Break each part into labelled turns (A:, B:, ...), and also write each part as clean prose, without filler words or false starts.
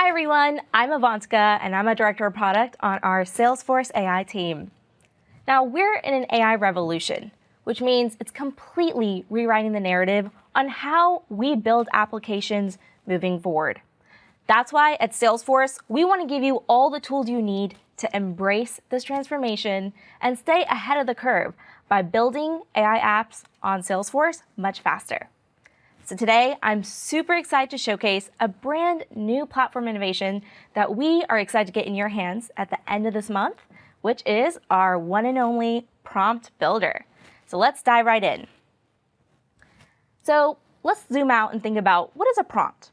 A: Hi everyone, I'm Avanthika and I'm a Director of Product on our Salesforce AI team. Now we're in an AI revolution, which means it's completely rewriting the narrative on how we build applications moving forward. That's why at Salesforce, we want to give you all the tools you need to embrace this transformation and stay ahead of the curve by building AI apps on Salesforce much faster. So today, I'm super excited to showcase a brand new platform innovation that we are excited to get in your hands at the end of this month, which is our one and only Prompt Builder. So let's dive right in. So let's zoom out and think about, what is a prompt?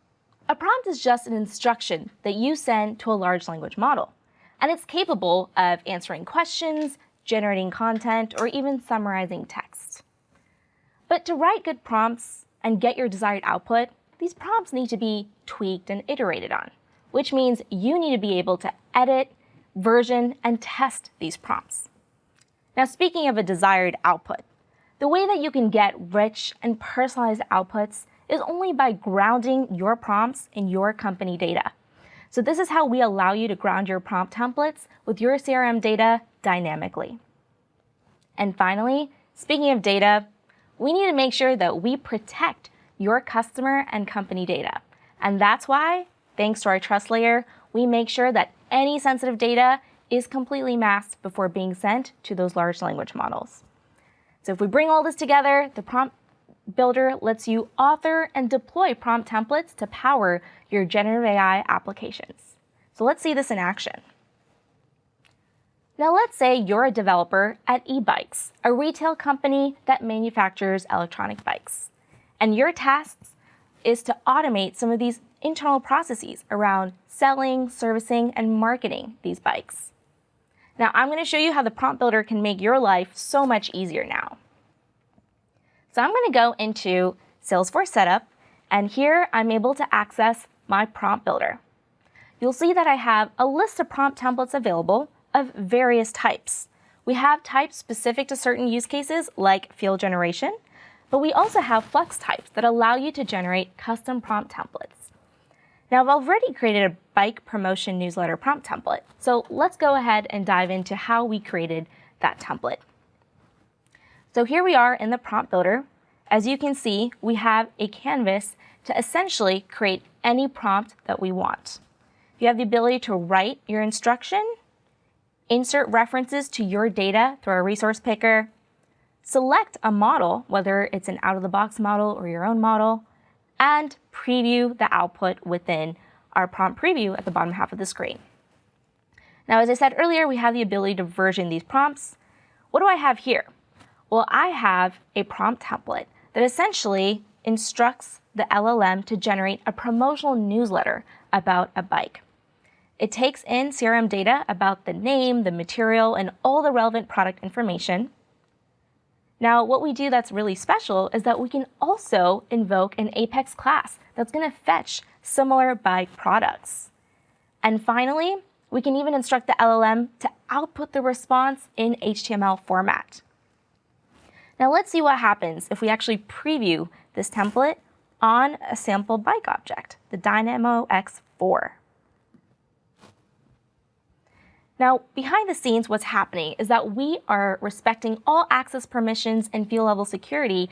A: A prompt is just an instruction that you send to a large language model, and it's capable of answering questions, generating content, or even summarizing text. But to write good prompts and get your desired output, these prompts need to be tweaked and iterated on, which means you need to be able to edit, version, and test these prompts. Now, speaking of a desired output, the way that you can get rich and personalized outputs is only by grounding your prompts in your company data. So this is how we allow you to ground your prompt templates with your CRM data dynamically. And finally, speaking of data, we need to make sure that we protect your customer and company data. And that's why, thanks to our trust layer, we make sure that any sensitive data is completely masked before being sent to those large language models. So if we bring all this together, the Prompt Builder lets you author and deploy prompt templates to power your generative AI applications. So let's see this in action. Now let's say you're a developer at eBikes, a retail company that manufactures electronic bikes. And your task is to automate some of these internal processes around selling, servicing, and marketing these bikes. Now I'm going to show you how the Prompt Builder can make your life so much easier now. So I'm going to go into Salesforce Setup, and here I'm able to access my Prompt Builder. You'll see that I have a list of prompt templates available of various types. We have types specific to certain use cases like field generation, but we also have flex types that allow you to generate custom prompt templates. Now I've already created a bike promotion newsletter prompt template, so let's go ahead and dive into how we created that template. So here we are in the Prompt Builder. As you can see, we have a canvas to essentially create any prompt that we want. You have the ability to write your instruction, insert references to your data through a resource picker, select a model, whether it's an out-of-the-box model or your own model, and preview the output within our prompt preview at the bottom half of the screen. Now, as I said earlier, we have the ability to version these prompts. What do I have here? Well, I have a prompt template that essentially instructs the LLM to generate a promotional newsletter about a bike. It takes in CRM data about the name, the material, and all the relevant product information. Now, what we do that's really special is that we can also invoke an Apex class that's going to fetch similar bike products. And finally, we can even instruct the LLM to output the response in HTML format. Now let's see what happens if we actually preview this template on a sample bike object, the Dynamo X4. Now, behind the scenes, what's happening is that we are respecting all access permissions and field level security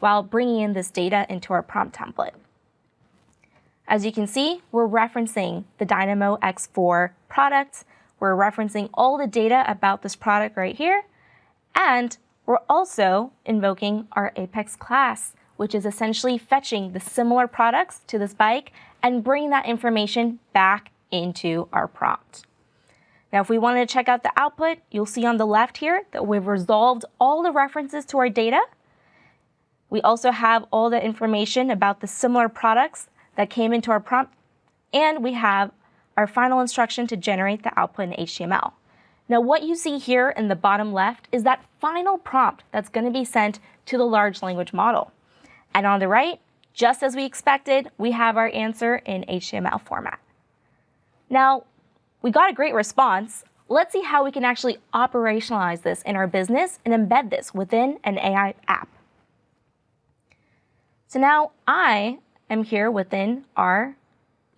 A: while bringing in this data into our prompt template. As you can see, we're referencing the Dynamo X4 product. We're referencing all the data about this product right here. And we're also invoking our Apex class, which is essentially fetching the similar products to this bike and bringing that information back into our prompt. Now, if we wanted to check out the output, you'll see on the left here that we've resolved all the references to our data. We also have all the information about the similar products that came into our prompt, and we have our final instruction to generate the output in HTML. Now, what you see here in the bottom left is that final prompt that's going to be sent to the large language model. And on the right, just as we expected, we have our answer in HTML format. Now, we got a great response. Let's see how we can actually operationalize this in our business and embed this within an AI app. So now I am here within our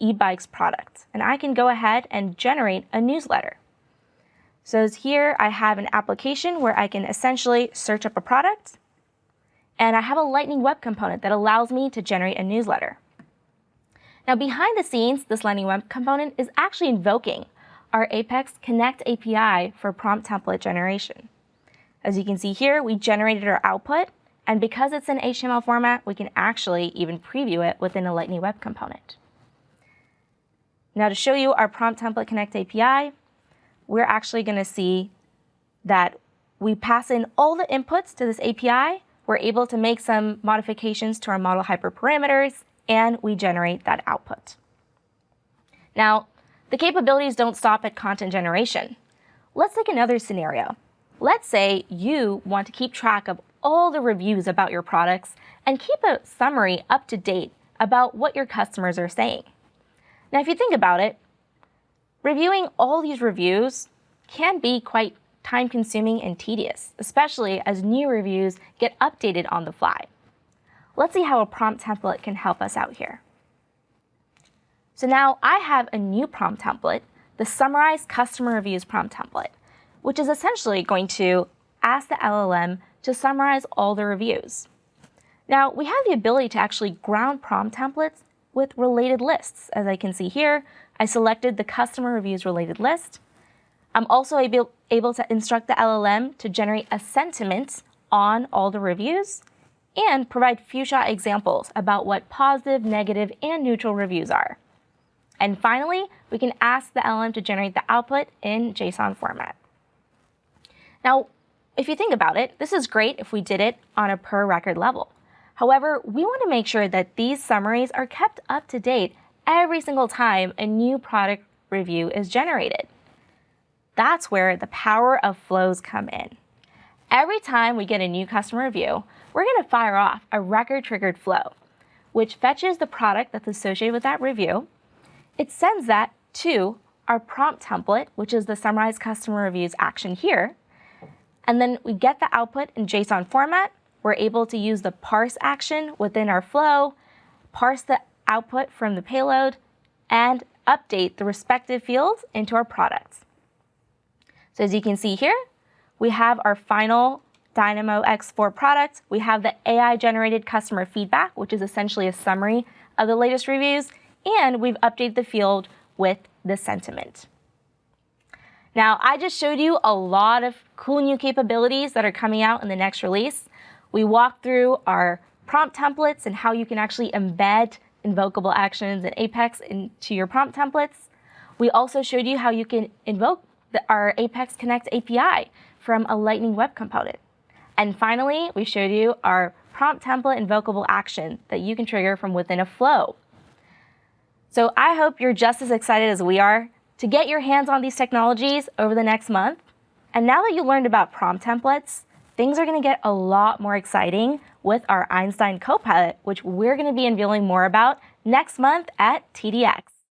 A: eBikes product, and I can go ahead and generate a newsletter. So as here, I have an application where I can essentially search up a product, and I have a Lightning Web component that allows me to generate a newsletter. Now, behind the scenes, this Lightning Web component is actually invoking our Apex Connect API for prompt template generation. As you can see here, we generated our output, and because it's in HTML format, we can actually even preview it within a Lightning Web component. Now, to show you our prompt template Connect API, we're actually going to see that we pass in all the inputs to this API. We're able to make some modifications to our model hyperparameters, and we generate that output. Now, the capabilities don't stop at content generation. Let's take another scenario. Let's say you want to keep track of all the reviews about your products and keep a summary up to date about what your customers are saying. Now, if you think about it, reviewing all these reviews can be quite time-consuming and tedious, especially as new reviews get updated on the fly. Let's see how a prompt template can help us out here. So now I have a new prompt template, the Summarize Customer Reviews prompt template, which is essentially going to ask the LLM to summarize all the reviews. Now, we have the ability to actually ground prompt templates with related lists. As I can see here, I selected the customer reviews related list. I'm also able to instruct the LLM to generate a sentiment on all the reviews and provide few-shot examples about what positive, negative, and neutral reviews are. And finally, we can ask the LLM to generate the output in JSON format. Now, if you think about it, this is great if we did it on a per record level. However, we want to make sure that these summaries are kept up to date every single time a new product review is generated. That's where the power of flows come in. Every time we get a new customer review, we're going to fire off a record-triggered flow, which fetches the product that's associated with that review. It sends that to our prompt template, which is the Summarize Customer Reviews action here. And then we get the output in JSON format. We're able to use the parse action within our flow, parse the output from the payload, and update the respective fields into our products. So as you can see here, we have our final Dynamo X4 product. We have the AI-generated customer feedback, which is essentially a summary of the latest reviews, and we've updated the field with the sentiment. Now, I just showed you a lot of cool new capabilities that are coming out in the next release. We walked through our prompt templates and how you can actually embed invocable actions and Apex into your prompt templates. We also showed you how you can invoke our Apex Connect API from a Lightning Web component. And finally, we showed you our prompt template invocable action that you can trigger from within a flow. So I hope you're just as excited as we are to get your hands on these technologies over the next month. And now that you learned about prompt templates, things are going to get a lot more exciting with our Einstein Copilot, which we're going to be unveiling more about next month at TDX.